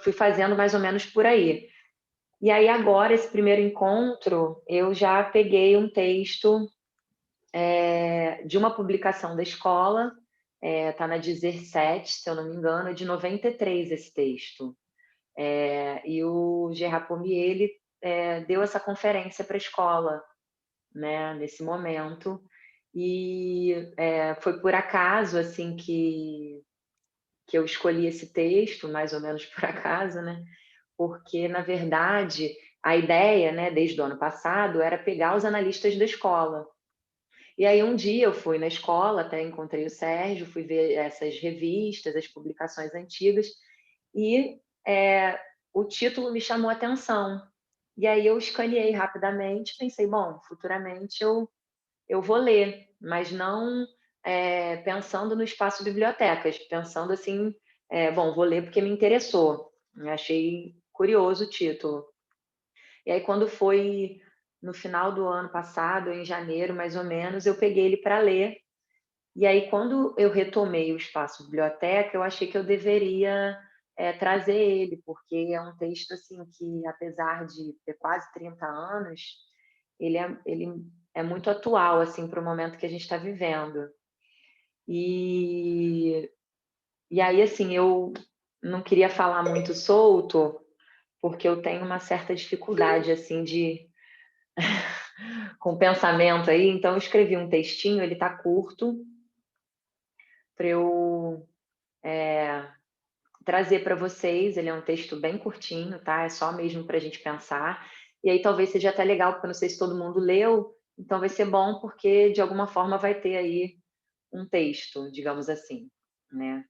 fui fazendo mais ou menos por aí. E aí agora, esse primeiro encontro, eu já peguei um texto, de uma publicação da escola, tá na Dizer 7, se eu não me engano, é de 93 esse texto. E o Gerard Pommier, ele, deu essa conferência para a escola, né, nesse momento. E, foi por acaso, assim, que eu escolhi esse texto, mais ou menos por acaso, né, porque, na verdade, a ideia, né, desde o ano passado, era pegar os analistas da escola. E aí um dia eu fui na escola, até encontrei o Sérgio, fui ver essas revistas, as publicações antigas, e, o título me chamou a atenção. E aí eu escaneei rapidamente, pensei: "Bom, futuramente eu vou ler", mas não, pensando no espaço bibliotecas, pensando assim, "Bom, vou ler porque me interessou", achei curioso o título. E aí quando foi no final do ano passado, em janeiro mais ou menos, eu peguei ele para ler, e aí quando eu retomei o espaço biblioteca, eu achei que eu deveria, trazer ele, porque é um texto, assim, que apesar de ter quase 30 anos, ele é muito atual, assim, para o momento que a gente está vivendo. E e aí, assim, eu não queria falar muito solto, porque eu tenho uma certa dificuldade, assim, de com pensamento aí, então eu escrevi um textinho, ele tá curto, para eu, eh, trazer para vocês. Ele é um texto bem curtinho, tá, é só mesmo para a gente pensar. E aí talvez seja até legal, porque eu não sei se todo mundo leu, então vai ser bom, porque de alguma forma vai ter aí um texto, digamos assim, né.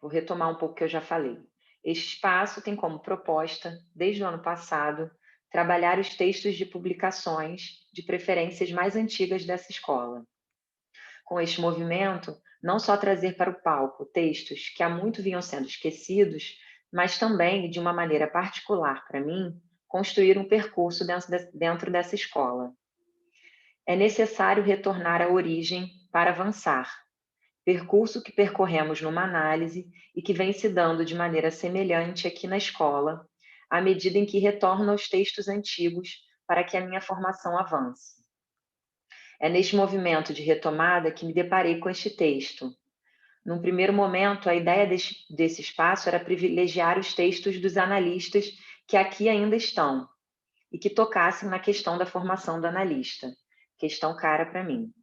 Vou retomar um pouco o que eu já falei. Este espaço tem como proposta, desde o ano passado, trabalhar os textos de publicações, de preferências mais antigas dessa escola. Com este movimento, não só trazer para o palco textos que há muito vinham sendo esquecidos, mas também, de uma maneira particular para mim, construir um percurso dentro dessa escola. É necessário retornar à origem para avançar, percurso que percorremos numa análise e que vem se dando de maneira semelhante aqui na escola, à medida em que retorno aos textos antigos para que a minha formação avance. É neste movimento de retomada que me deparei com este texto. Num primeiro momento, a ideia desse espaço era privilegiar os textos dos analistas que aqui ainda estão e que tocassem na questão da formação do analista, questão cara para mim.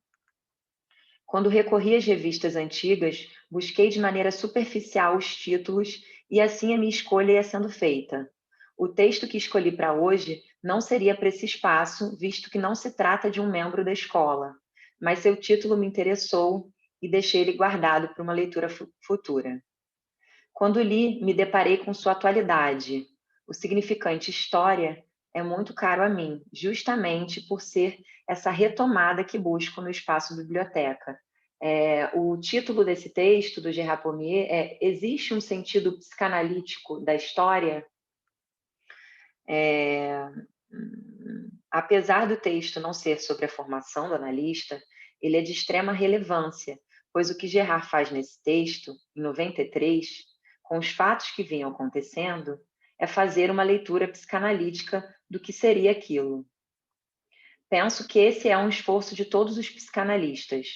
Quando recorri às revistas antigas, busquei de maneira superficial os títulos e assim a minha escolha ia sendo feita. O texto que escolhi para hoje não seria para esse espaço, visto que não se trata de um membro da escola, mas seu título me interessou e deixei ele guardado para uma leitura futura. Quando li, me deparei com sua atualidade. O significante história é muito caro a mim, justamente por ser essa retomada que busco no espaço biblioteca. O título desse texto, do Gerard Pommier, é Existe um sentido psicanalítico da história? É, Apesar do texto não ser sobre a formação do analista, ele é de extrema relevância, pois o que Gerard faz nesse texto, em 93, com os fatos que vinham acontecendo, é fazer uma leitura psicanalítica do que seria aquilo. Penso que esse é um esforço de todos os psicanalistas.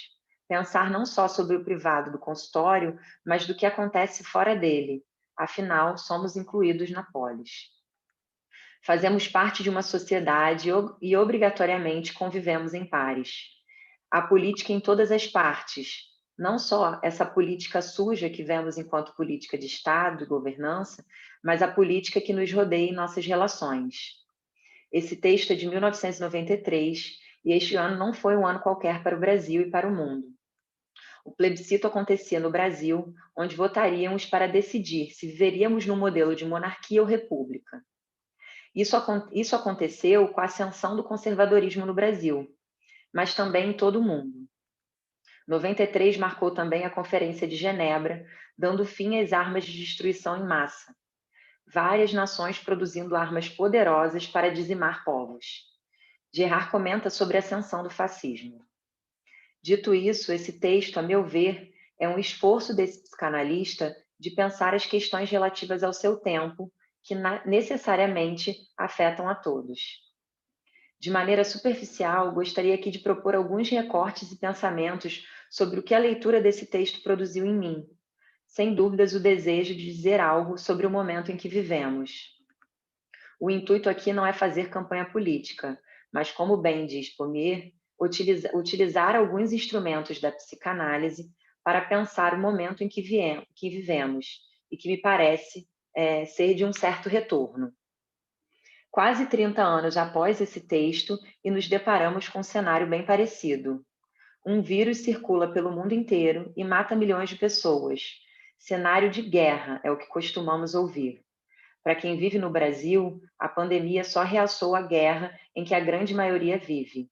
Pensar não só sobre o privado do consultório, mas do que acontece fora dele. Afinal, somos incluídos na polis. Fazemos parte de uma sociedade e obrigatoriamente convivemos em pares. Há política em todas as partes, não só essa política suja que vemos enquanto política de Estado e governança, mas a política que nos rodeia em nossas relações. Esse texto é de 1993 e este ano não foi um ano qualquer para o Brasil e para o mundo. O plebiscito acontecia no Brasil, onde votaríamos para decidir se viveríamos num modelo de monarquia ou república. Isso aconteceu com a ascensão do conservadorismo no Brasil, mas também em todo o mundo. 93 marcou também a Conferência de Genebra, dando fim às armas de destruição em massa. Várias nações produzindo armas poderosas para dizimar povos. Gerard comenta sobre a ascensão do fascismo. Dito isso, esse texto, a meu ver, é um esforço desse psicanalista de pensar as questões relativas ao seu tempo, que necessariamente afetam a todos. De maneira superficial, gostaria aqui de propor alguns recortes e pensamentos sobre o que a leitura desse texto produziu em mim. Sem dúvidas, o desejo de dizer algo sobre o momento em que vivemos. O intuito aqui não é fazer campanha política, mas, como bem diz Pommier, utilizar alguns instrumentos da psicanálise para pensar o momento em que vivemos e que me parece ser de um certo retorno. Quase 30 anos após esse texto, e nos deparamos com um cenário bem parecido. Um vírus circula pelo mundo inteiro e mata milhões de pessoas. Cenário de guerra é o que costumamos ouvir. Para quem vive no Brasil, a pandemia só realçou a guerra em que a grande maioria vive.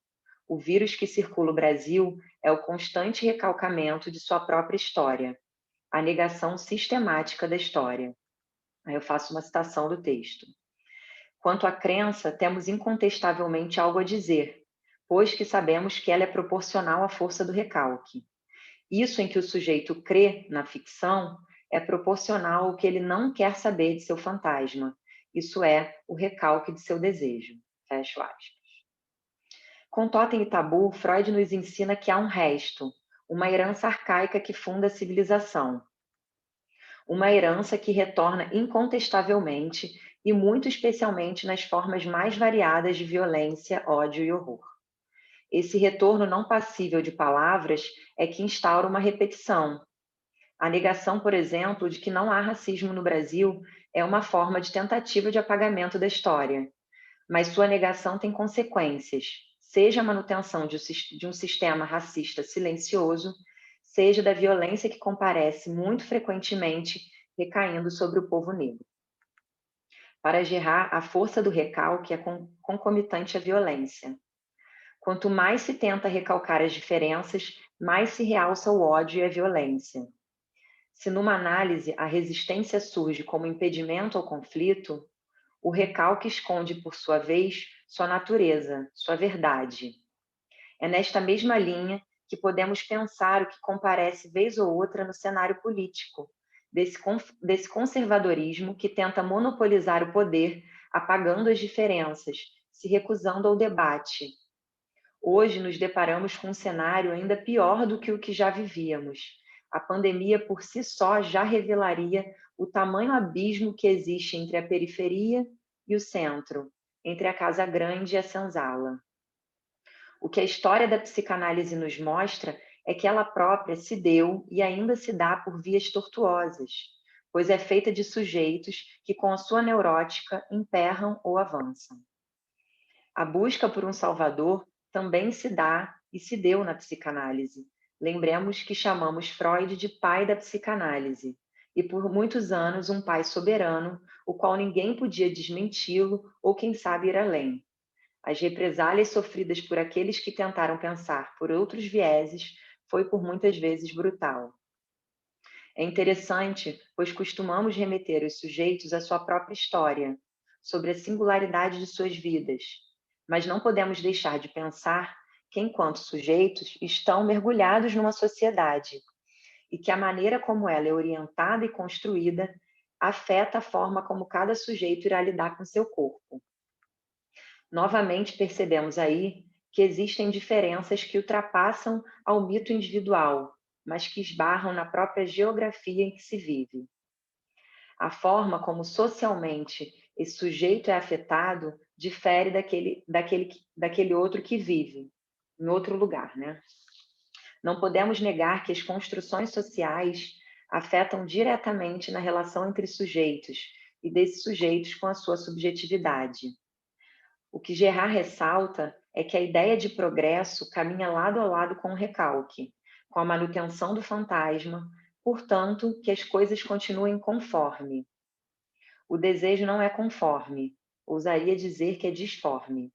O vírus que circula o Brasil é o constante recalcamento de sua própria história, a negação sistemática da história. Aí eu faço uma citação do texto. Quanto à crença, temos incontestavelmente algo a dizer, pois que sabemos que ela é proporcional à força do recalque. Isso em que o sujeito crê na ficção é proporcional ao que ele não quer saber de seu fantasma, isso é, o recalque de seu desejo. Fecho aspas. Com Totem e Tabu, Freud nos ensina que há um resto, uma herança arcaica que funda a civilização. Uma herança que retorna incontestavelmente e muito especialmente nas formas mais variadas de violência, ódio e horror. Esse retorno não passível de palavras é que instaura uma repetição. A negação, por exemplo, de que não há racismo no Brasil é uma forma de tentativa de apagamento da história, mas sua negação tem consequências, seja a manutenção de um sistema racista silencioso, seja da violência que comparece muito frequentemente recaindo sobre o povo negro. Para Gerard, a força do recalque é concomitante à violência. Quanto mais se tenta recalcar as diferenças, mais se realça o ódio e a violência. Se numa análise a resistência surge como impedimento ao conflito, o recalque esconde, por sua vez, sua natureza, sua verdade. É nesta mesma linha que podemos pensar o que comparece vez ou outra no cenário político, desse conservadorismo que tenta monopolizar o poder, apagando as diferenças, se recusando ao debate. Hoje nos deparamos com um cenário ainda pior do que o que já vivíamos. A pandemia por si só já revelaria o tamanho abismo que existe entre a periferia e o centro, entre a casa grande e a senzala. O que a história da psicanálise nos mostra é que ela própria se deu e ainda se dá por vias tortuosas, pois é feita de sujeitos que, com a sua neurótica, emperram ou avançam. A busca por um salvador também se dá e se deu na psicanálise. Lembremos que chamamos Freud de pai da psicanálise, e por muitos anos um pai soberano, o qual ninguém podia desmenti-lo ou, quem sabe, ir além. As represálias sofridas por aqueles que tentaram pensar por outros vieses foi por muitas vezes brutal. É interessante, pois costumamos remeter os sujeitos à sua própria história, sobre a singularidade de suas vidas, mas não podemos deixar de pensar que, enquanto sujeitos, estão mergulhados numa sociedade e que a maneira como ela é orientada e construída afeta a forma como cada sujeito irá lidar com seu corpo. Novamente percebemos aí que existem diferenças que ultrapassam ao mito individual, mas que esbarram na própria geografia em que se vive. A forma como socialmente esse sujeito é afetado difere daquele outro que vive em outro lugar, né? Não podemos negar que as construções sociais afetam diretamente na relação entre sujeitos e desses sujeitos com a sua subjetividade. O que Gerard ressalta é que a ideia de progresso caminha lado a lado com o recalque, com a manutenção do fantasma, portanto, que as coisas continuem conforme. O desejo não é conforme, ousaria dizer que é disforme.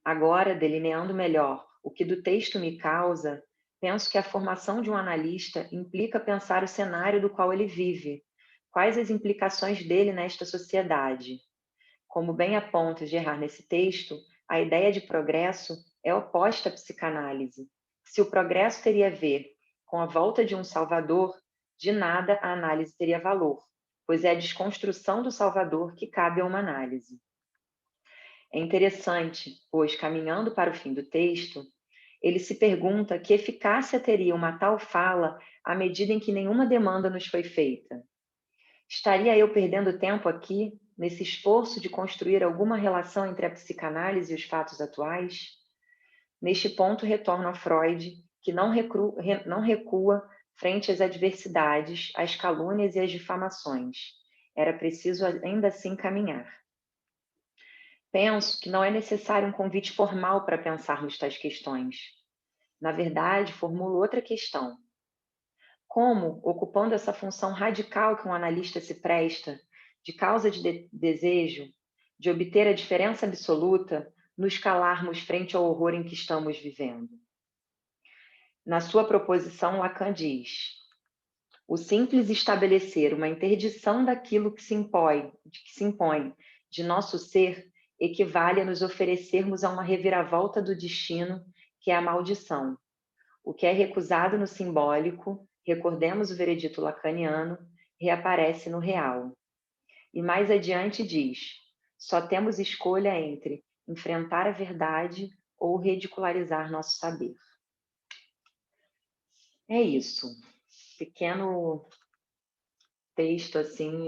Agora, delineando melhor o que do texto me causa, penso que a formação de um analista implica pensar o cenário do qual ele vive, quais as implicações dele nesta sociedade. Como bem aponta Gerard nesse texto, a ideia de progresso é oposta à psicanálise. Se o progresso teria a ver com a volta de um salvador, de nada a análise teria valor, pois é a desconstrução do Salvador que cabe a uma análise. É interessante, pois, caminhando para o fim do texto, ele se pergunta que eficácia teria uma tal fala à medida em que nenhuma demanda nos foi feita. Estaria eu perdendo tempo aqui, nesse esforço de construir alguma relação entre a psicanálise e os fatos atuais? Neste ponto, retorno a Freud, que não recua frente às adversidades, às calúnias e às difamações. Era preciso ainda assim caminhar. Penso que não é necessário um convite formal para pensarmos tais questões. Na verdade, formulo outra questão. Como, ocupando essa função radical que um analista se presta, de causa de desejo, de obter a diferença absoluta, nos calarmos frente ao horror em que estamos vivendo? Na sua proposição, Lacan diz: o simples estabelecer uma interdição daquilo que se impõe de nosso ser equivale a nos oferecermos a uma reviravolta do destino, que é a maldição. O que é recusado no simbólico, recordemos o veredito lacaniano, reaparece no real. E mais adiante diz: só temos escolha entre enfrentar a verdade ou ridicularizar nosso saber. É isso. Pequeno texto, assim,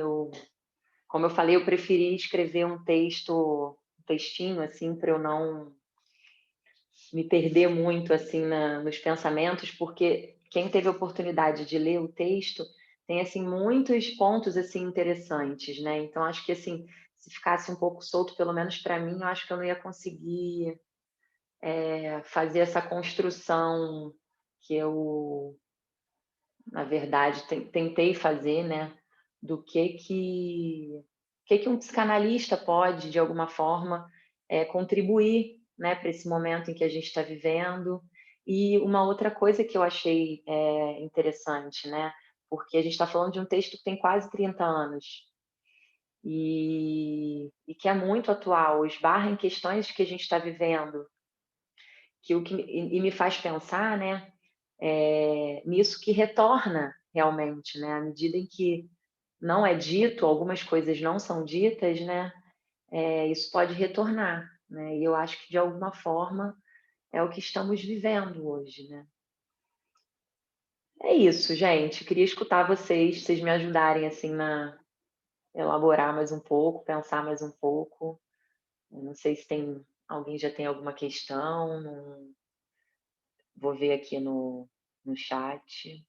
como eu falei, eu preferi escrever um textinho, assim, para eu não me perder muito, assim, nos pensamentos, porque quem teve a oportunidade de ler o texto tem, assim, muitos pontos, assim, interessantes, né? Então, acho que, assim, se ficasse um pouco solto, pelo menos para mim, eu acho que eu não ia conseguir fazer essa construção que eu, na verdade, tentei fazer, né? Do que um psicanalista pode, de alguma forma, contribuir, né, para esse momento em que a gente está vivendo. E uma outra coisa que eu achei interessante, né, porque a gente está falando de um texto que tem quase 30 anos e que é muito atual, esbarra em questões que a gente está vivendo, e me faz pensar, né, nisso que retorna realmente, né, à medida em que não é dito, algumas coisas não são ditas, né, isso pode retornar, né, e eu acho que de alguma forma é o que estamos vivendo hoje, né. É isso, gente, queria escutar vocês me ajudarem, assim, na elaborar mais um pouco, pensar mais um pouco. Eu não sei se alguém já tem alguma questão, vou ver aqui no chat.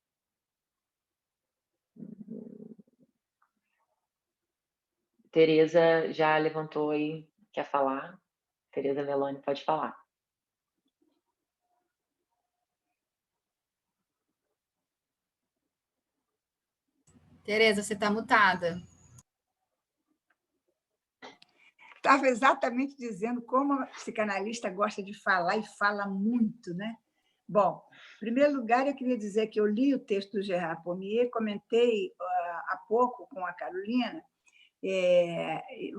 Tereza já levantou aí, quer falar? Tereza Meloni, pode falar. Tereza, você está mutada. Estava exatamente dizendo como a psicanalista gosta de falar e fala muito, né? Bom, em primeiro lugar, eu queria dizer que eu li o texto do Gerard Pommier, comentei há pouco com a Carolina.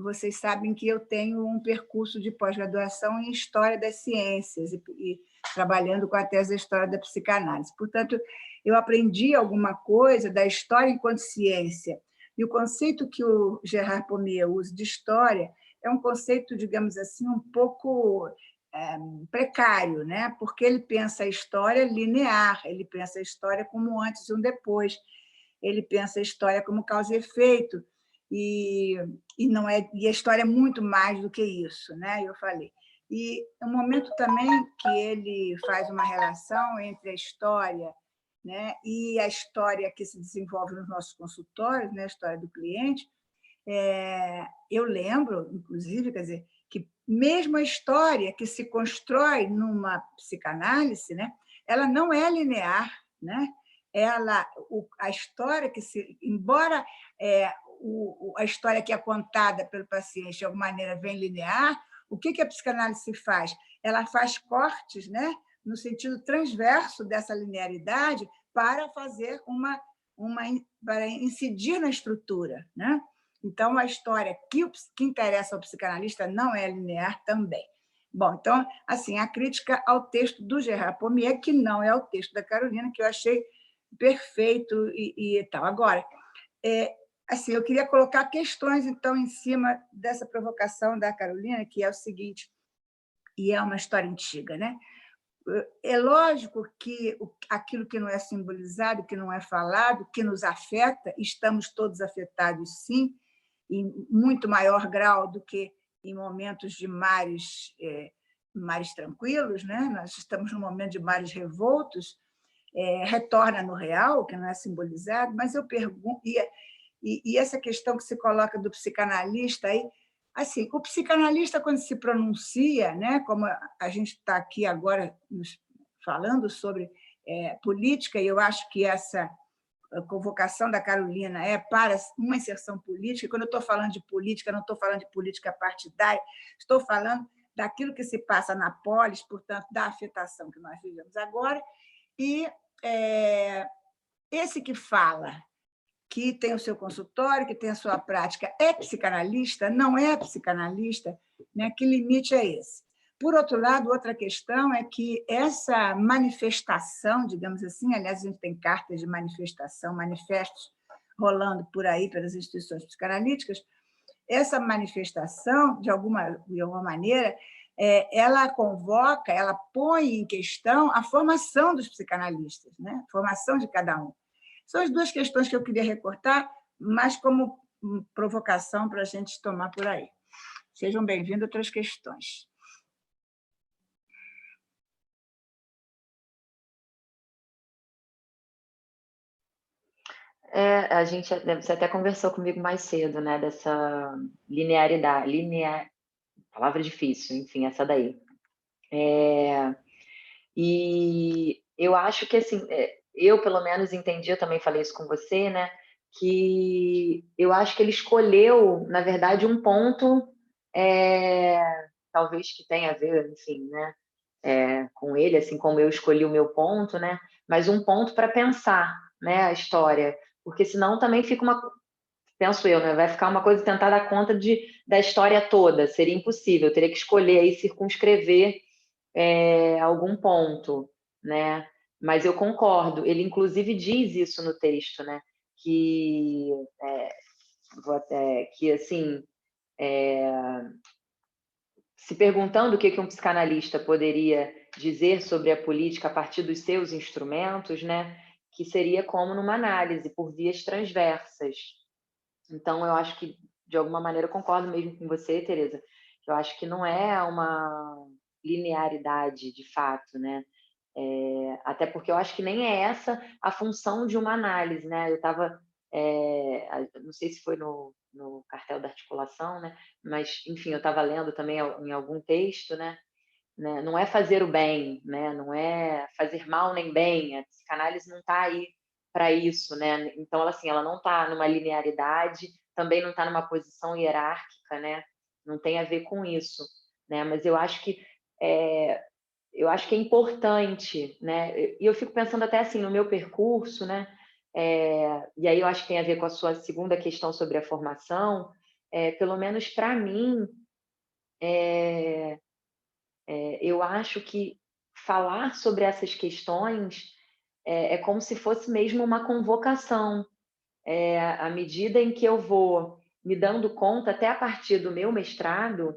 Vocês sabem que eu tenho um percurso de pós-graduação em História das Ciências e trabalhando com a tese da História da Psicanálise. Portanto, eu aprendi alguma coisa da história enquanto ciência. E o conceito que o Gerard Pommier usa de história é um conceito, digamos assim, um pouco precário, né? Porque ele pensa a história linear, ele pensa a história como um antes e um depois, ele pensa a história como causa e efeito, e a história é muito mais do que isso, né? Eu falei. E um momento também que ele faz uma relação entre a história, né, e a história que se desenvolve nos nossos consultórios, né, a história do cliente. Eu lembro, inclusive, quer dizer, que mesmo a história que se constrói numa psicanálise, né, ela não é linear, né? A história embora a história que é contada pelo paciente de alguma maneira vem linear, o que a psicanálise faz? Ela faz cortes, né, no sentido transverso dessa linearidade para fazer para incidir na estrutura, né? Então, a história que interessa ao psicanalista não é linear também. Bom, então, assim, a crítica ao texto do Gerard Pommier, que não é o texto da Carolina, que eu achei perfeito e tal. Agora, assim, eu queria colocar questões, então, em cima dessa provocação da Carolina, que é o seguinte, e é uma história antiga, né? É lógico que aquilo que não é simbolizado, que não é falado, que nos afeta, estamos todos afetados, sim, em muito maior grau do que em momentos de mares tranquilos, né? Nós estamos num momento de mares revoltos, retorna no real, que não é simbolizado, mas eu pergunto, e essa questão que se coloca do psicanalista aí, assim, o psicanalista, quando se pronuncia, né, como a gente está aqui agora falando sobre política, e eu acho que essa convocação da Carolina é para uma inserção política. Quando eu estou falando de política, não estou falando de política partidária, estou falando daquilo que se passa na polis, portanto, da afetação que nós vivemos agora, e esse que fala, que tem o seu consultório, que tem a sua prática, é psicanalista, não é psicanalista, né? Que limite é esse? Por outro lado, outra questão é que essa manifestação, digamos assim, aliás, a gente tem cartas de manifestação, manifestos rolando por aí pelas instituições psicanalíticas, essa manifestação, de alguma maneira, ela convoca, ela põe em questão a formação dos psicanalistas, né? A formação de cada um. São as duas questões que eu queria recortar, mas como provocação para a gente tomar por aí. Sejam bem-vindos a outras questões. Você até conversou comigo mais cedo, né, dessa linearidade, palavra difícil, enfim, essa daí. E eu acho que, assim, eu pelo menos entendi, eu também falei isso com você, né, que eu acho que ele escolheu, na verdade, um ponto, talvez que tenha a ver, enfim, né, com ele, assim como eu escolhi o meu ponto, né, mas um ponto para pensar, né, a história, porque senão também fica penso eu, né, vai ficar uma coisa tentar dar conta da história toda, seria impossível, eu teria que escolher aí, circunscrever algum ponto, né? Mas eu concordo, ele inclusive diz isso no texto, né? Que, assim, se perguntando o que um psicanalista poderia dizer sobre a política a partir dos seus instrumentos, né? Que seria como numa análise, por vias transversas. Então, eu acho que, de alguma maneira, eu concordo mesmo com você, Tereza, que eu acho que não é uma linearidade, de fato, né? Até porque eu acho que nem é essa a função de uma análise, né? Eu estava, não sei se foi no cartel da articulação, né? Mas, enfim, eu estava lendo também em algum texto, né? Não é fazer o bem, né? Não é fazer mal nem bem. A psicanálise não está aí para isso, né? Então, ela não está numa linearidade, também não está numa posição hierárquica, né? Não tem a ver com isso, né? Mas eu acho que é importante, né? E eu fico pensando até assim no meu percurso, né? E aí eu acho que tem a ver com a sua segunda questão sobre a formação. Pelo menos para mim, eu acho que falar sobre essas questões é como se fosse mesmo uma convocação. À medida em que eu vou me dando conta, até a partir do meu mestrado,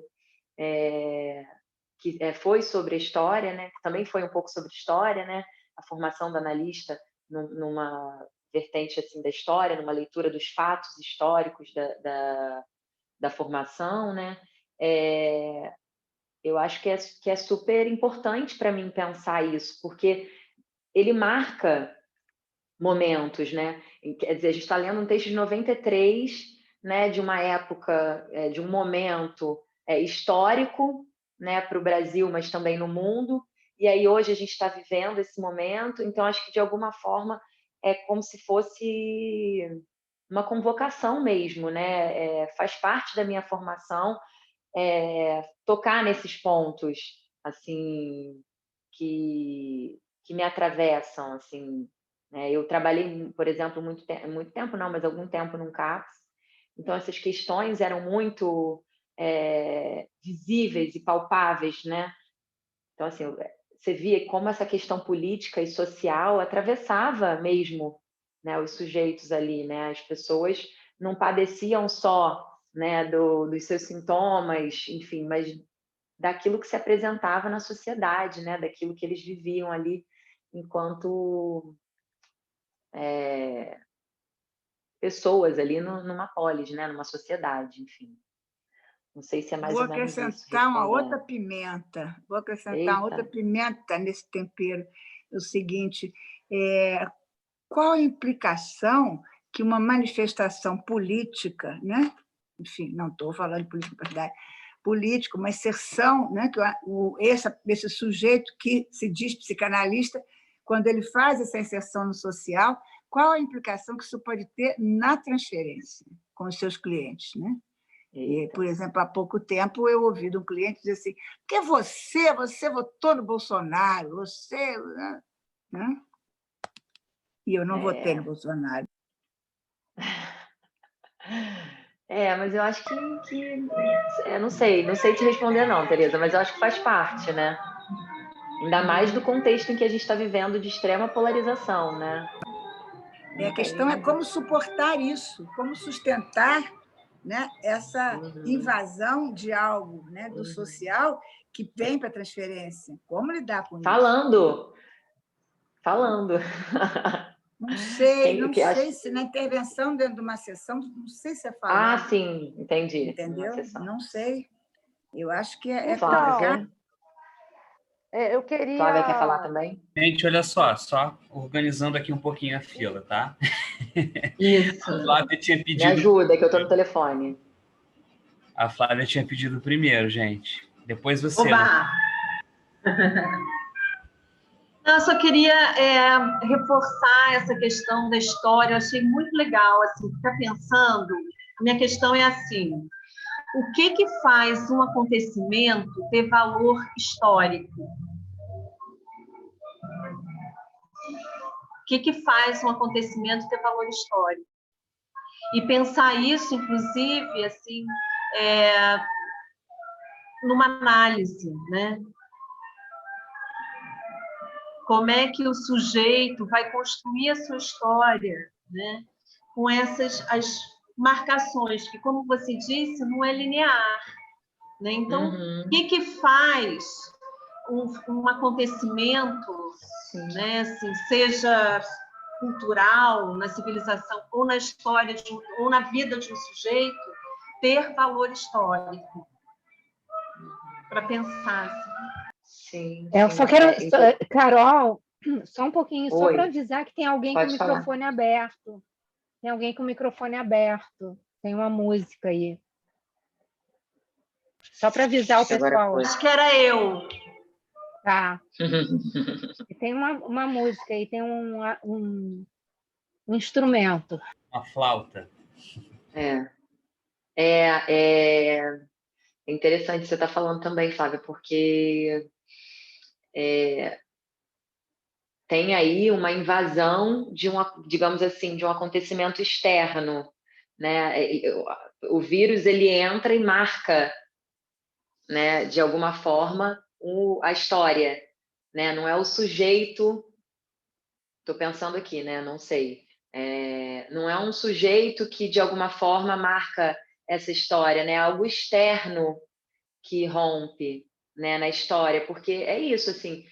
que foi sobre a história, né? Também foi um pouco sobre história, né? A formação do analista numa vertente assim da história, numa leitura dos fatos históricos da formação, né? Eu acho que é super importante para mim pensar isso, porque ele marca momentos, né? Quer dizer, a gente está lendo um texto de 93, né? De uma época, de um momento histórico, né? Para o Brasil, mas também no mundo. E aí hoje a gente está vivendo esse momento. Então acho que de alguma forma é como se fosse uma convocação mesmo, né? Faz parte da minha formação tocar nesses pontos assim que me atravessam, assim, né? Eu trabalhei, por exemplo, muito tempo não, mas algum tempo num CAPS, então essas questões eram muito visíveis e palpáveis, né? Então, assim, você via como essa questão política e social atravessava mesmo, né, os sujeitos ali, né? As pessoas não padeciam só, né, dos seus sintomas, enfim, mas daquilo que se apresentava na sociedade, né, daquilo que eles viviam ali enquanto pessoas ali numa polis, né, numa sociedade, enfim. Não sei se é mais Vou ou menos isso, acrescentar uma outra respondendo. pimenta. Vou acrescentar outra Eita, pimenta nesse tempero. É o seguinte, qual a implicação que uma manifestação política, né? Enfim, não estou falando de política partidária, política, uma inserção, né? Que esse sujeito que se diz psicanalista, quando ele faz essa inserção no social, qual a implicação que isso pode ter na transferência com os seus clientes, né? E, eita. por exemplo, há pouco tempo eu ouvi de um cliente dizer assim, porque você votou no Bolsonaro, você... Né? E eu não votei no Bolsonaro. Mas eu acho não sei te responder não, Tereza, mas eu acho que faz parte, né? Ainda mais do contexto em que a gente está vivendo de extrema polarização, né? A questão é como suportar isso, como sustentar, né, essa invasão de algo, né, do social que vem para a transferência. Como lidar com isso? Falando. Não sei acho... se na intervenção dentro de uma sessão, não sei se é falado. Ah, sim, entendi. Entendeu? Não sei. Eu acho que é Então, complicado. eu queria... Flávia quer falar também? Gente, olha só organizando aqui um pouquinho a fila, tá? Isso. A Flávia tinha Me pedido... ajuda, que eu tô no telefone. A Flávia tinha pedido primeiro, gente. Depois você. Oba! Eu só queria reforçar essa questão da história. Eu achei muito legal, assim, ficar pensando. A minha questão é assim: o que faz um acontecimento ter valor histórico? O que faz um acontecimento ter valor histórico? E pensar isso, inclusive, assim, numa análise, né? Como é que o sujeito vai construir a sua história, né? Com as marcações, que, como você disse, não é linear, né? Então, o que faz um acontecimento, né? Assim, seja cultural, na civilização, ou na história, ou na vida de um sujeito, ter valor histórico? Para pensar, assim. Sim. Eu só quero... Carol, só um pouquinho, só para avisar que tem alguém com o microfone aberto. Tem alguém com o microfone aberto. Tem uma música aí. Só para avisar o pessoal. Acho que era eu. Tá. E tem uma música aí, tem um instrumento. Uma flauta. É interessante você estar falando também, Flávia, porque tem aí uma invasão digamos assim, de um acontecimento externo, né? O vírus ele entra e marca, né, de alguma forma a história, né? Não é o sujeito. Estou pensando aqui, né? Não sei. Não é um sujeito que de alguma forma marca essa história, né? Algo externo que rompe, né, na história, porque é isso, assim,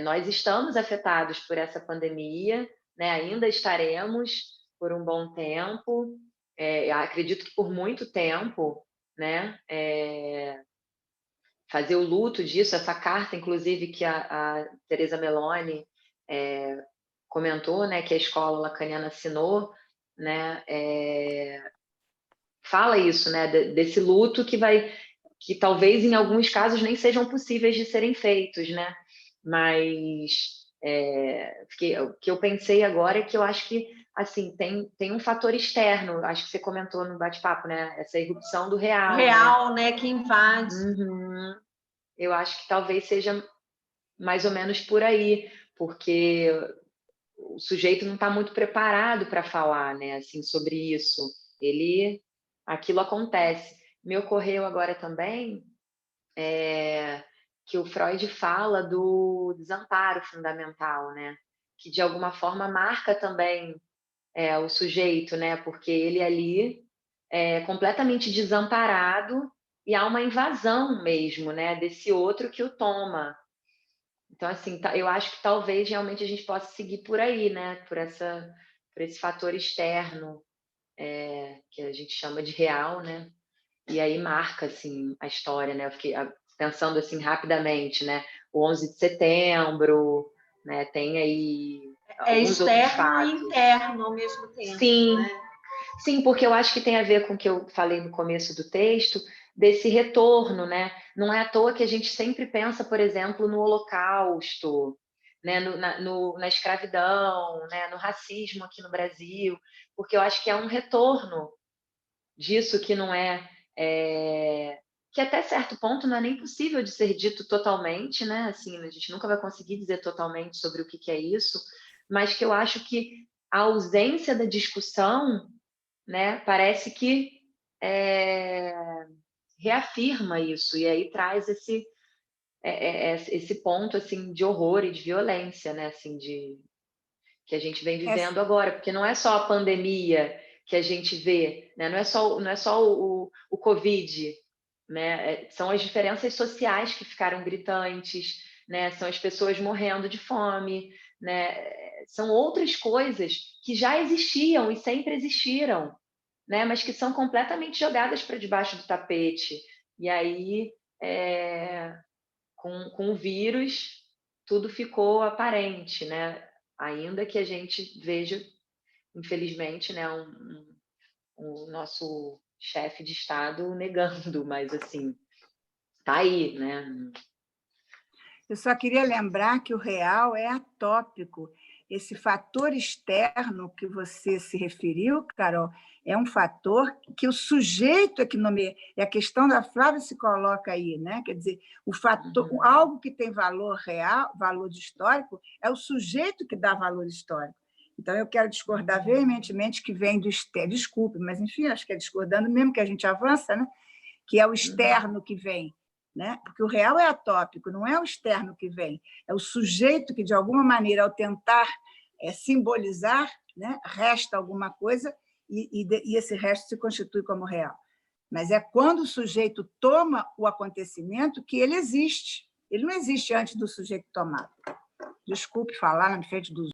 nós estamos afetados por essa pandemia, né, ainda estaremos por um bom tempo, acredito que por muito tempo, né, fazer o luto disso, essa carta, inclusive, que a Teresa Meloni comentou, né, que a escola lacaniana assinou, né, fala isso, né, desse luto que talvez em alguns casos nem sejam possíveis de serem feitos, né? Mas o que eu pensei agora é que eu acho que assim tem um fator externo, acho que você comentou no bate-papo, né? Essa irrupção do real. O real, né? Que invade. Eu acho que talvez seja mais ou menos por aí, porque o sujeito não está muito preparado para falar, né? Assim, sobre isso. Aquilo acontece. Me ocorreu agora também que o Freud fala do desamparo fundamental, né? Que de alguma forma marca também o sujeito, né? Porque ele ali é completamente desamparado e há uma invasão mesmo, né? Desse outro que o toma. Então, assim, eu acho que talvez realmente a gente possa seguir por aí, né? Por esse fator externo, que a gente chama de real, né? E aí marca, assim, a história, né? Eu fiquei pensando, assim, rapidamente, né? O 11 de setembro, né? Tem aí alguns outros fatos. E interno ao mesmo tempo. Sim, né? Sim, porque eu acho que tem a ver com o que eu falei no começo do texto, desse retorno, né? Não é à toa que a gente sempre pensa, por exemplo, no Holocausto, né? Na escravidão, né? No racismo aqui no Brasil, porque eu acho que é um retorno disso que não que até certo ponto não é nem possível de ser dito totalmente, né? Assim, a gente nunca vai conseguir dizer totalmente sobre o que é isso, mas que eu acho que a ausência da discussão, né, parece que reafirma isso, e aí traz esse ponto assim, de horror e de violência, né, assim, que a gente vem vivendo agora, porque não é só a pandemia que a gente vê, né, não é só o Covid, né, são as diferenças sociais que ficaram gritantes, né, são as pessoas morrendo de fome, né, são outras coisas que já existiam e sempre existiram, né, mas que são completamente jogadas para debaixo do tapete. E aí, com o vírus, tudo ficou aparente, né? Ainda que a gente veja, infelizmente, né, o nosso chefe de Estado negando, mas assim, tá aí, né? Eu só queria lembrar que o real é atópico. Esse fator externo que você se referiu, Carol, é um fator que o sujeito é que nomeia. E a questão da Flávia se coloca aí, né? Quer dizer, o fator, algo que tem valor real, valor histórico, é o sujeito que dá valor histórico. Então, eu quero discordar veementemente que vem do externo. Desculpe, mas, enfim, acho que é discordando mesmo que a gente avança, né? Que é o externo que vem. Né? Porque o real é atópico, não é o externo que vem, é o sujeito que, de alguma maneira, ao tentar simbolizar, né, resta alguma coisa e esse resto se constitui como real. Mas é quando o sujeito toma o acontecimento que ele existe. Ele não existe antes do sujeito tomar. Desculpe falar na frente dos...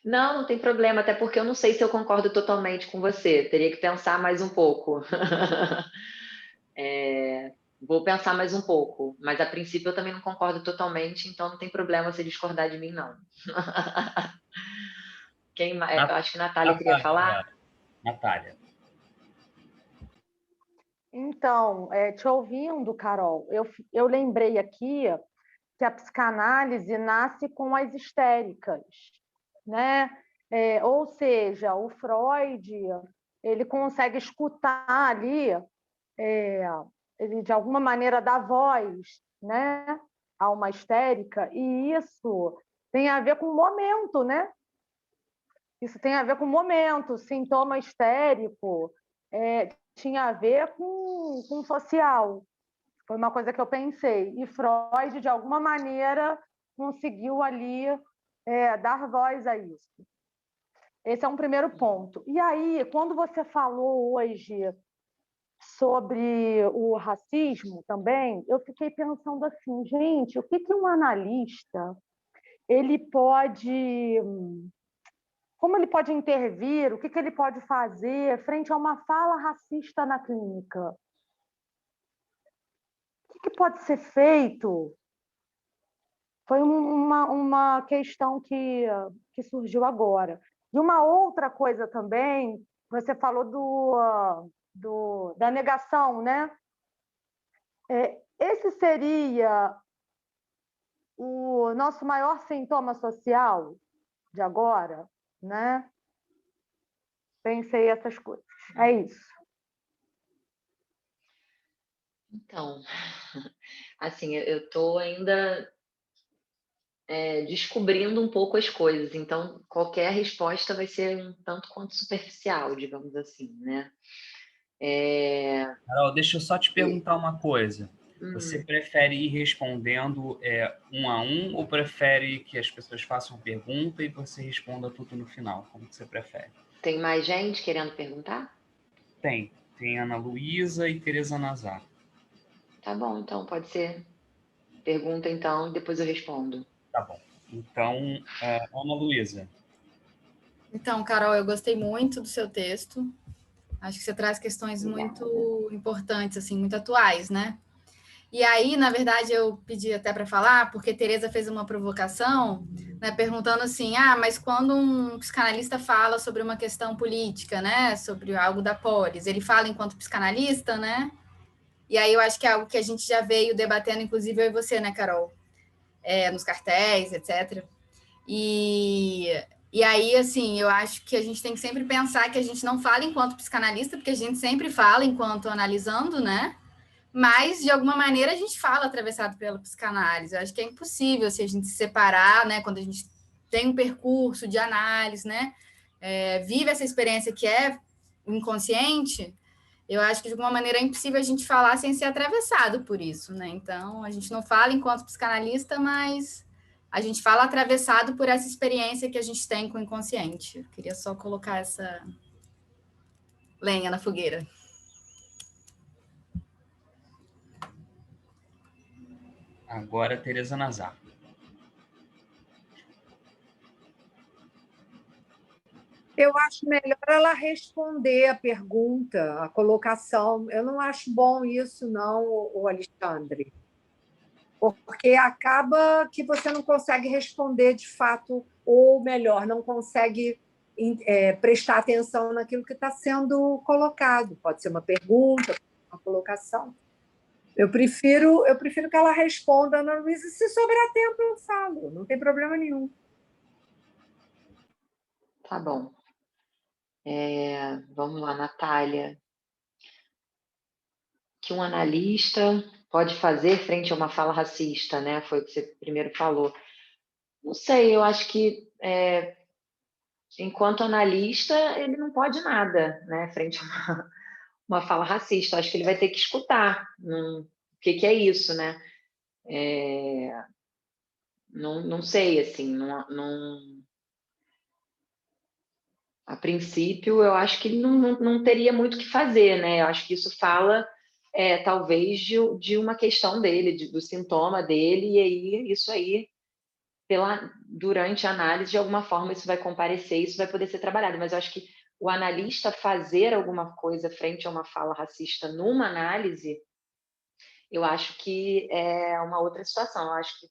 Não tem problema, até porque eu não sei se eu concordo totalmente com você, teria que pensar mais um pouco. Vou pensar mais um pouco, mas a princípio eu também não concordo totalmente, então não tem problema você discordar de mim, não. Eu acho que a Natália queria falar. Natália. Então, te ouvindo, Carol, eu lembrei aqui que a psicanálise nasce com as histéricas, né? Ou seja, o Freud ele consegue escutar ali, ele de alguma maneira dá voz, né, a uma histérica, e isso tem a ver com o momento, né? Isso tem a ver com o momento, sintoma histérico, tinha a ver com o social. Foi uma coisa que eu pensei. E Freud, de alguma maneira, conseguiu ali dar voz a isso. Esse é um primeiro ponto. E aí, quando você falou hoje sobre o racismo também, eu fiquei pensando assim, gente, o que um analista ele pode... Como ele pode intervir, o que ele pode fazer frente a uma fala racista na clínica? O que pode ser feito? Foi uma questão que surgiu agora. E uma outra coisa também, você falou da negação, né? Esse seria o nosso maior sintoma social de agora, né? Pensei essas coisas. É isso. Então, assim, eu estou ainda descobrindo um pouco as coisas, então qualquer resposta vai ser um tanto quanto superficial, digamos assim, né? Carol, deixa eu só te perguntar uma coisa. Você prefere ir respondendo um a um ou prefere que as pessoas façam pergunta e você responda tudo no final? Como que você prefere? Tem mais gente querendo perguntar? Tem Ana Luísa e Tereza Nazar. Tá bom, então, pode ser. Pergunta, então, e depois eu respondo. Tá bom. Então, Ana Luísa. Então, Carol, eu gostei muito do seu texto. Acho que você traz questões muito importantes, assim, muito atuais, né? E aí, na verdade, eu pedi até para falar, porque Tereza fez uma provocação, né, perguntando assim, mas quando um psicanalista fala sobre uma questão política, né, sobre algo da polis, ele fala enquanto psicanalista, né? E aí eu acho que é algo que a gente já veio debatendo, inclusive eu e você, né, Carol? Nos cartéis, etc. E aí, assim, eu acho que a gente tem que sempre pensar que a gente não fala enquanto psicanalista, porque a gente sempre fala enquanto analisando, né? Mas, de alguma maneira, a gente fala atravessado pela psicanálise. Eu acho que é impossível se a gente se separar, né? Quando a gente tem um percurso de análise, né? Vive essa experiência que é inconsciente, eu acho que, de alguma maneira, é impossível a gente falar sem ser atravessado por isso, né? Então, a gente não fala enquanto psicanalista, mas a gente fala atravessado por essa experiência que a gente tem com o inconsciente. Eu queria só colocar essa lenha na fogueira. Agora, Tereza Nazar. Eu acho melhor ela responder a pergunta, a colocação. Eu não acho bom isso, não, o Alexandre. Porque acaba que você não consegue responder de fato, ou melhor, não consegue prestar atenção naquilo que está sendo colocado. Pode ser uma pergunta, uma colocação. Eu prefiro que ela responda, Ana Luísa. Se sobrar tempo, eu falo, não tem problema nenhum. Tá bom. Vamos lá, Natália. Que um analista pode fazer frente a uma fala racista, né? Foi o que você primeiro falou. Não sei, eu acho que enquanto analista ele não pode nada, né? Frente a uma fala racista. Eu acho que ele vai ter que escutar. O que é isso, né? Não sei, assim, a princípio, eu acho que ele não teria muito o que fazer, né? Eu acho que isso fala, talvez, de uma questão dele, do sintoma dele, e aí isso aí, durante a análise, de alguma forma, isso vai comparecer, isso vai poder ser trabalhado. Mas eu acho que o analista fazer alguma coisa frente a uma fala racista numa análise, eu acho que é uma outra situação. Eu acho que,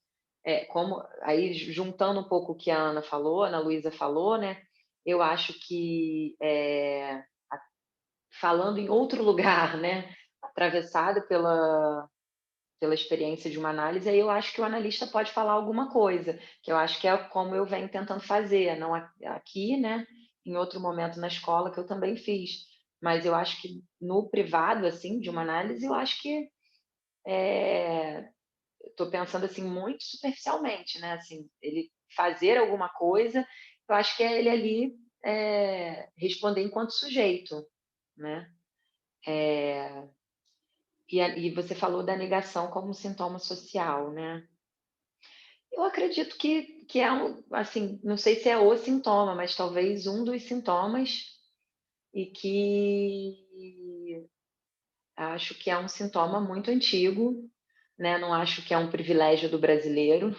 como aí juntando um pouco o que a Ana falou, a Ana Luísa falou, né? Eu acho que falando em outro lugar, né? Atravessado pela experiência de uma análise, aí eu acho que o analista pode falar alguma coisa, que eu acho que é como eu venho tentando fazer, não aqui, né? Em outro momento na escola que eu também fiz. Mas eu acho que no privado, assim, de uma análise, eu acho que estou pensando assim muito superficialmente, né? Assim, ele fazer alguma coisa, eu acho que é ele ali responder enquanto sujeito, né? E você falou da negação como sintoma social, né? Eu acredito que é assim, não sei se é o sintoma, mas talvez um dos sintomas, e que acho que é um sintoma muito antigo, né? Não acho que é um privilégio do brasileiro,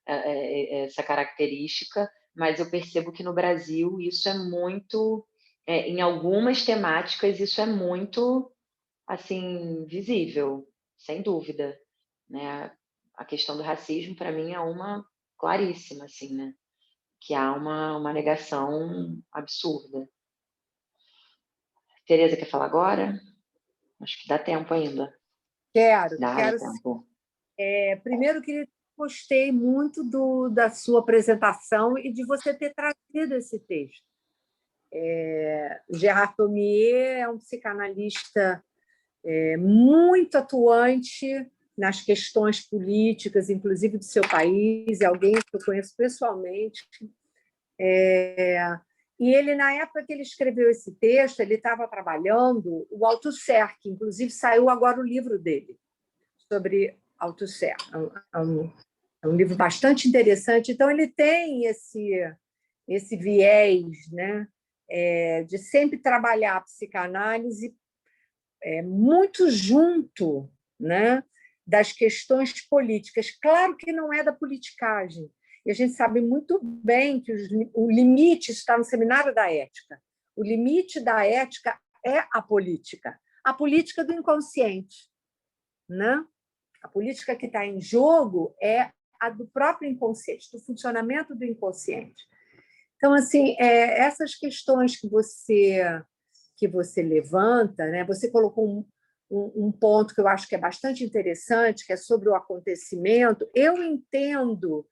essa característica, mas eu percebo que no Brasil isso é muito, em algumas temáticas, isso é muito, assim, visível, sem dúvida, né? A questão do racismo, para mim, é uma claríssima, assim, né? Que há uma negação absurda. Tereza, quer falar agora? Acho que dá tempo ainda. Quero tempo. Primeiro, gostei muito da sua apresentação e de você ter trazido esse texto. Gérard Pommier é um psicanalista muito atuante nas questões políticas, inclusive do seu país, é alguém que eu conheço pessoalmente. E ele, na época que ele escreveu esse texto, ele estava trabalhando o Althusser, que inclusive saiu agora o livro dele, sobre Althusser. É um livro bastante interessante. Então, ele tem esse viés, né, de sempre trabalhar a psicanálise muito junto, né, das questões políticas. Claro que não é da politicagem. E a gente sabe muito bem que o limite está no seminário da ética. O limite da ética é a política do inconsciente, né? A política que está em jogo é a do próprio inconsciente, do funcionamento do inconsciente. Então, assim, essas questões que você levanta, né? Você colocou um ponto que eu acho que é bastante interessante, que é sobre o acontecimento. Eu entendo,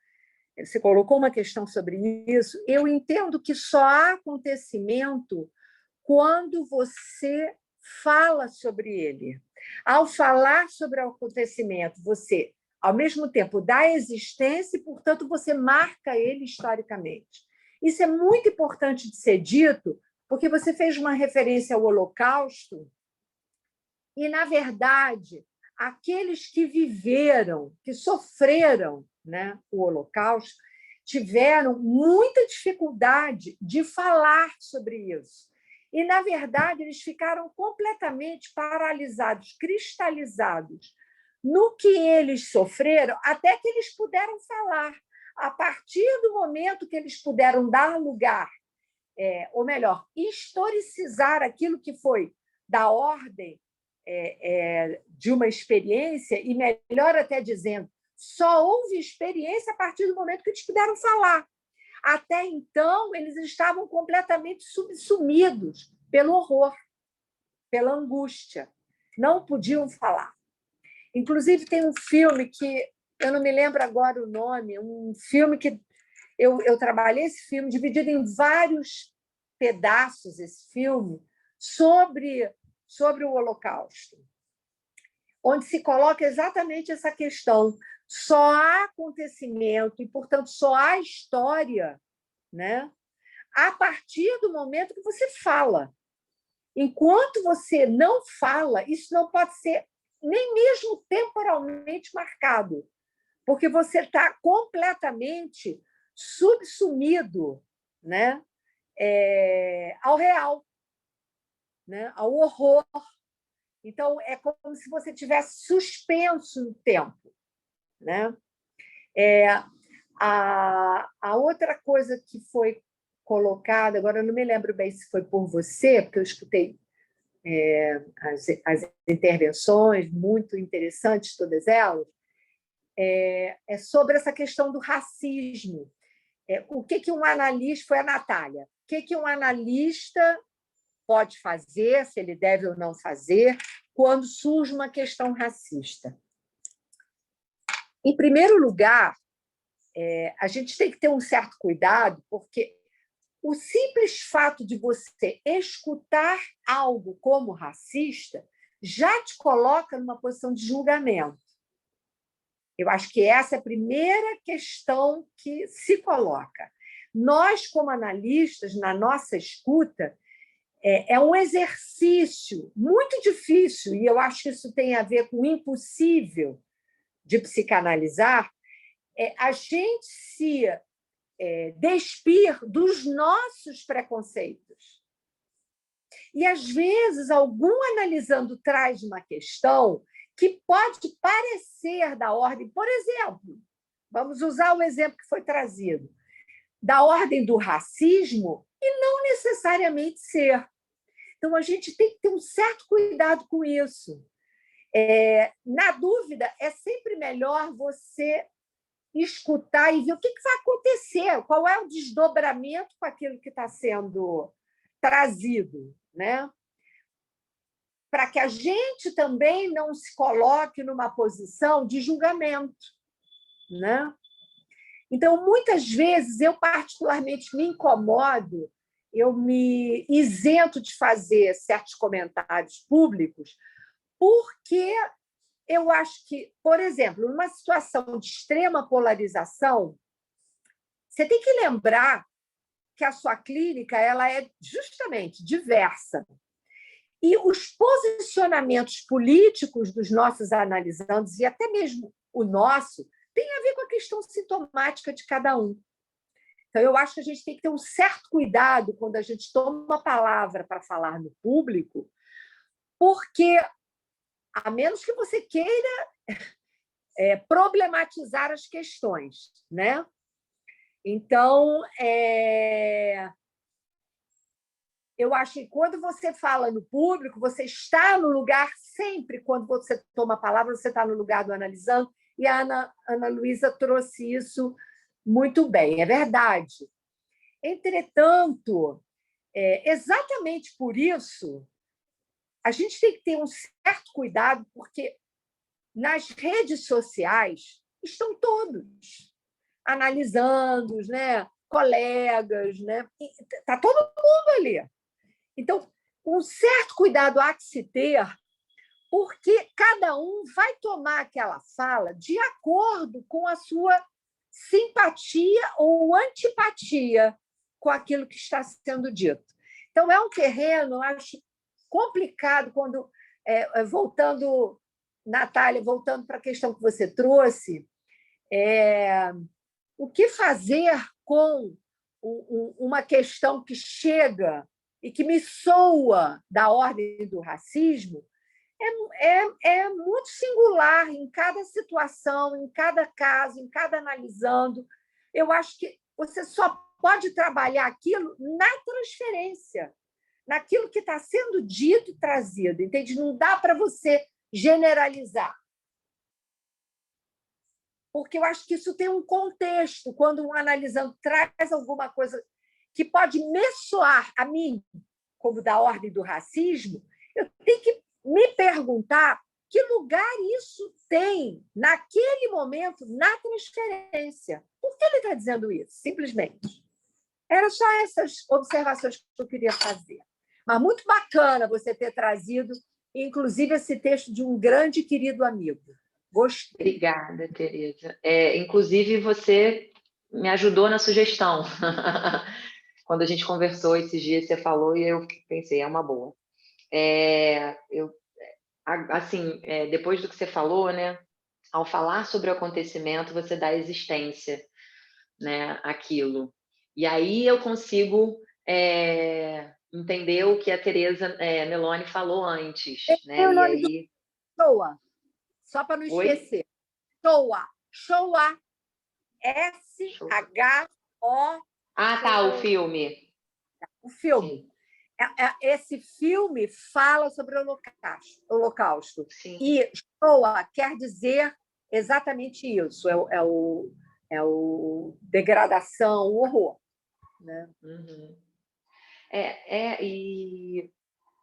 você colocou uma questão sobre isso, eu entendo que só há acontecimento quando você fala sobre ele. Ao falar sobre o acontecimento, você, ao mesmo tempo, dá existência e, portanto, você marca ele historicamente. Isso é muito importante de ser dito, porque você fez uma referência ao Holocausto e, na verdade, aqueles que viveram, que sofreram, né, o Holocausto, tiveram muita dificuldade de falar sobre isso. E, na verdade, eles ficaram completamente paralisados, cristalizados no que eles sofreram, até que eles puderam falar. A partir do momento que eles puderam dar lugar, ou melhor, historicizar aquilo que foi da ordem de uma experiência, e melhor até dizendo, só houve experiência a partir do momento que eles puderam falar. Até então, eles estavam completamente subsumidos pelo horror, pela angústia. Não podiam falar. Inclusive, tem um filme que eu não me lembro agora o nome, um filme que eu trabalhei esse filme, dividido em vários pedaços, esse filme, sobre o Holocausto, onde se coloca exatamente essa questão. Só há acontecimento e, portanto, só há história, né, a partir do momento que você fala. Enquanto você não fala, isso não pode ser nem mesmo temporalmente marcado, porque você está completamente subsumido, né, ao real, né, ao horror. Então, é como se você tivesse suspenso no tempo, né? A outra coisa que foi colocada, agora eu não me lembro bem se foi por você, porque eu escutei as intervenções, muito interessantes todas elas, é sobre essa questão do racismo. O que um analista... Foi a Natália. O que um analista pode fazer, se ele deve ou não fazer, quando surge uma questão racista? Em primeiro lugar, a gente tem que ter um certo cuidado, porque o simples fato de você escutar algo como racista já te coloca numa posição de julgamento. Eu acho que essa é a primeira questão que se coloca. Nós, como analistas, na nossa escuta, é um exercício muito difícil, e eu acho que isso tem a ver com o impossível de psicanalizar, a gente se despir dos nossos preconceitos. E, às vezes, algum analisando traz uma questão que pode parecer da ordem, por exemplo, vamos usar o exemplo que foi trazido, da ordem do racismo, e não necessariamente ser. Então, a gente tem que ter um certo cuidado com isso. Na dúvida, é sempre melhor você escutar e ver o que vai acontecer, qual é o desdobramento com aquilo que está sendo trazido, né? Para que a gente também não se coloque numa posição de julgamento, né? Então, muitas vezes, eu particularmente me incomodo, eu me isento de fazer certos comentários públicos, porque eu acho que, por exemplo, numa situação de extrema polarização, você tem que lembrar que a sua clínica ela é justamente diversa. E os posicionamentos políticos dos nossos analisandos, e até mesmo o nosso, tem a ver com a questão sintomática de cada um. Então, eu acho que a gente tem que ter um certo cuidado quando a gente toma a palavra para falar no público, porque, a menos que você queira problematizar as questões, né? Então, eu acho que quando você fala no público, você está no lugar, sempre quando você toma a palavra, você está no lugar do analisando, e a Ana Luísa trouxe isso muito bem, é verdade. Entretanto, exatamente por isso, a gente tem que ter um certo cuidado, porque nas redes sociais estão todos analisando, né? Colegas, né? Está todo mundo ali. Então, um certo cuidado há que se ter, porque cada um vai tomar aquela fala de acordo com a sua simpatia ou antipatia com aquilo que está sendo dito. Então, é um terreno, eu acho, complicado quando, voltando, Natália, voltando para a questão que você trouxe, o que fazer com uma questão que chega e que me soa da ordem do racismo é muito singular em cada situação, em cada caso, em cada analisando. Eu acho que você só pode trabalhar aquilo na transferência, naquilo que está sendo dito e trazido, entende? Não dá para você generalizar. Porque eu acho que isso tem um contexto. Quando um analisando traz alguma coisa que pode me soar a mim como da ordem do racismo, eu tenho que me perguntar que lugar isso tem naquele momento na transferência. Por que ele está dizendo isso? Simplesmente. Eram só essas observações que eu queria fazer. Mas muito bacana você ter trazido, inclusive, esse texto de um grande e querido amigo. Gostei. Obrigada, Tereza. Inclusive, você me ajudou na sugestão. Quando a gente conversou esses dias, você falou e eu pensei, é uma boa. Depois do que você falou, né? Ao falar sobre o acontecimento, você dá existência, né, àquilo. E aí eu consigo entender o que a Tereza Meloni falou antes. Né? O nome do Shoah, só para não esquecer. Shoah. S-H-O... Ah, tá, o filme. O filme. Esse filme fala sobre o Holocausto. Sim. E Shoah quer dizer exatamente isso. É o degradação, o horror. Né? Uhum. E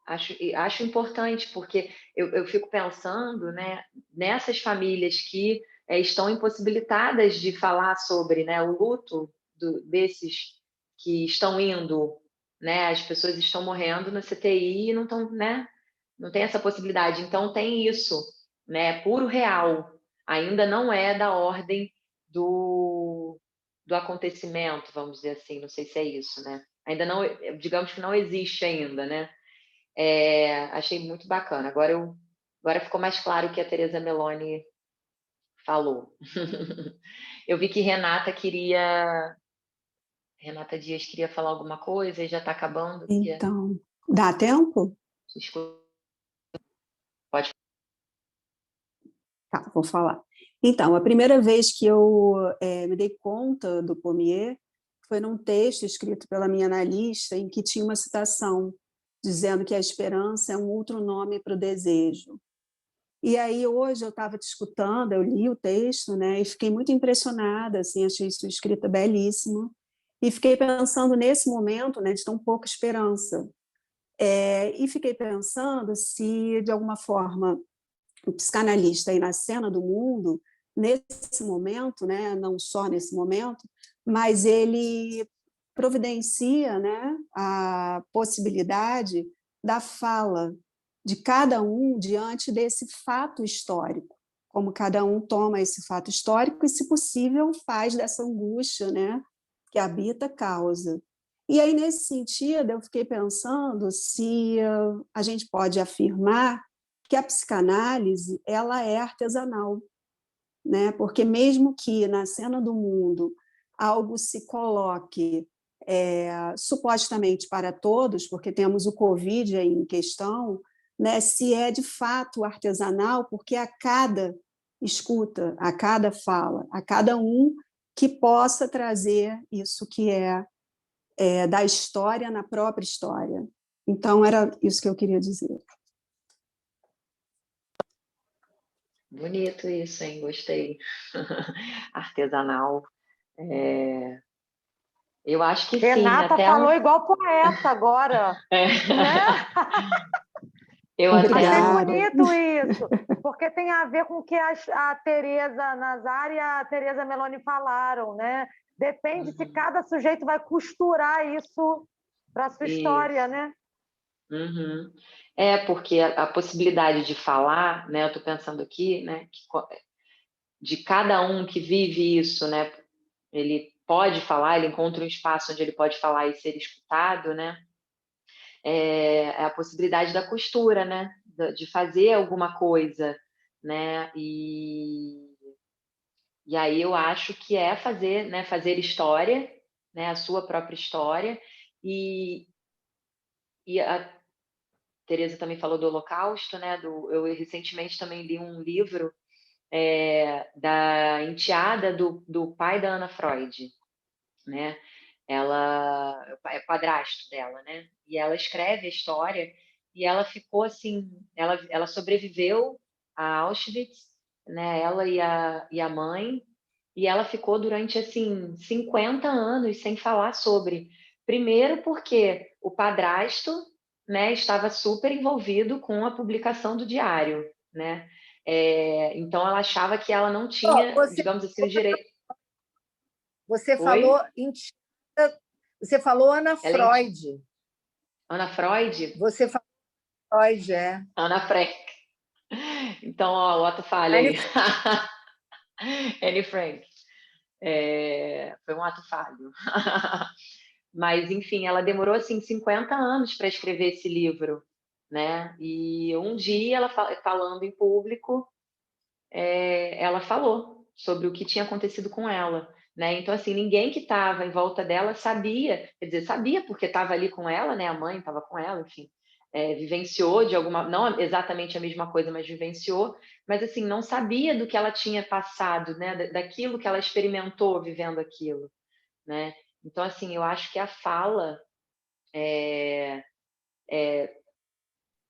acho importante, porque eu fico pensando, né, nessas famílias que estão impossibilitadas de falar sobre, né, o luto desses que estão indo, né, as pessoas estão morrendo na CTI e não estão, né, não tem essa possibilidade. Então tem isso, né, puro real, ainda não é da ordem do acontecimento, vamos dizer assim, não sei se é isso, né? Ainda não, digamos que não existe ainda, né? Achei muito bacana. Agora ficou mais claro o que a Tereza Meloni falou. Eu vi que Renata Dias queria falar alguma coisa e já está acabando. Então, dá tempo? Desculpa. Pode. Tá, vou falar. Então, a primeira vez que eu me dei conta do Pommier foi num texto escrito pela minha analista, em que tinha uma citação dizendo que a esperança é um outro nome para o desejo. E aí, hoje, eu estava te escutando, eu li o texto, né, e fiquei muito impressionada, assim, achei sua escrita belíssima, e fiquei pensando nesse momento, né, de tão pouca esperança. E fiquei pensando se, de alguma forma, o psicanalista aí na cena do mundo, nesse momento, né, não só nesse momento, mas ele providencia, né, a possibilidade da fala de cada um diante desse fato histórico, como cada um toma esse fato histórico e, se possível, faz dessa angústia, né, que habita causa. E aí, nesse sentido, eu fiquei pensando se a gente pode afirmar que a psicanálise ela é artesanal, né? Porque mesmo que na cena do mundo algo se coloque supostamente para todos, porque temos o Covid aí em questão, né? Se é de fato artesanal, porque a cada escuta, a cada fala, a cada um que possa trazer isso que da história na própria história. Então, era isso que eu queria dizer. Bonito isso, hein? Gostei. Artesanal. Eu acho que Renata sim. falou igual poeta agora. Né? Achei bonito isso, porque tem a ver com o que a Tereza Nazari e a Tereza Meloni falaram, né? Depende se cada sujeito vai costurar isso para a sua história, né? Uhum. Porque a possibilidade de falar, né? Eu estou pensando aqui, né? De cada um que vive isso, né? Ele pode falar, ele encontra um espaço onde ele pode falar e ser escutado, né? É a possibilidade da costura, né? De fazer alguma coisa, né? E aí eu acho que é fazer, né? Fazer história, né? A sua própria história. E a Tereza também falou do Holocausto, né? Eu recentemente também li um livro da enteada do pai da Ana Freud, né? Ela é padrasto dela, né? E ela escreve a história e ela ficou assim, ela sobreviveu a Auschwitz, né? Ela e a mãe, e ela ficou durante assim 50 anos sem falar sobre. Primeiro porque o padrasto, né, estava super envolvido com a publicação do diário, né? Então ela achava que ela não tinha, digamos assim, o direito. Você falou Ana Freud. Ana Freud? Você falou Freud, Ana Frank. Então, ó, o Otto falha aí. Anne Frank. Foi um ato falho. Mas, enfim, ela demorou, assim, 50 anos para escrever esse livro, né? E um dia, ela falando em público, ela falou sobre o que tinha acontecido com ela, né? Então, assim, ninguém que estava em volta dela sabia, quer dizer, sabia porque estava ali com ela, né? A mãe estava com ela, enfim. Vivenciou de alguma, não exatamente a mesma coisa, mas vivenciou, mas assim, não sabia do que ela tinha passado, né? Daquilo que ela experimentou vivendo aquilo, né? Então, assim, eu acho que a fala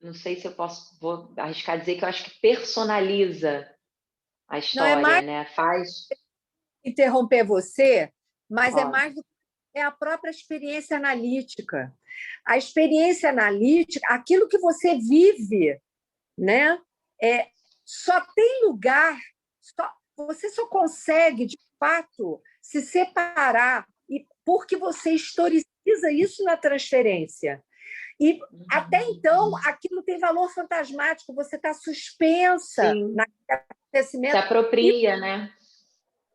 não sei se vou arriscar dizer que eu acho que personaliza a história, não, né? Faz interromper você, mas é mais do que a própria experiência analítica. A experiência analítica, aquilo que você vive, né? Só tem lugar, você só consegue, de fato, se separar, porque você historiciza isso na transferência. E, até então, aquilo tem valor fantasmático, você está suspensa naquele acontecimento. Se apropria, né?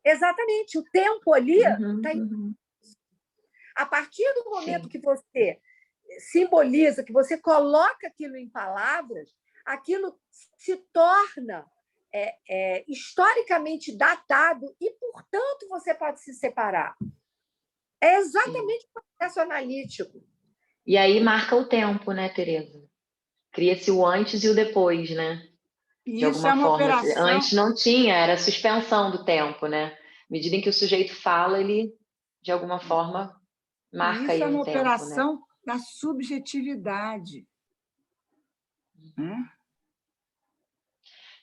Exatamente, o tempo ali está A partir do momento que você simboliza, que você coloca aquilo em palavras, aquilo se torna historicamente datado e, portanto, você pode se separar. É exatamente o processo analítico. E aí marca o tempo, né, Tereza? Cria-se o antes e o depois, né? De alguma forma. Operação... Antes não tinha, era suspensão do tempo, né? À medida em que o sujeito fala, ele, de alguma forma, marca aí um tempo. Isso é uma operação da subjetividade.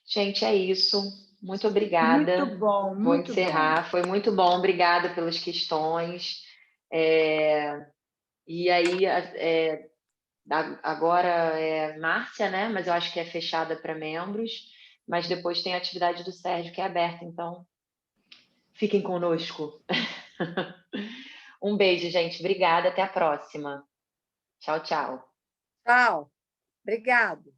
Gente, é isso. Muito obrigada. Muito bom, muito Vou encerrar. bom. Foi muito bom. Obrigada pelas questões. E aí, agora é Márcia, né? Mas eu acho que é fechada para membros. Mas depois tem a atividade do Sérgio, que é aberta. Então, fiquem conosco. Um beijo, gente. Obrigada. Até a próxima. Tchau, tchau. Tchau. Obrigado.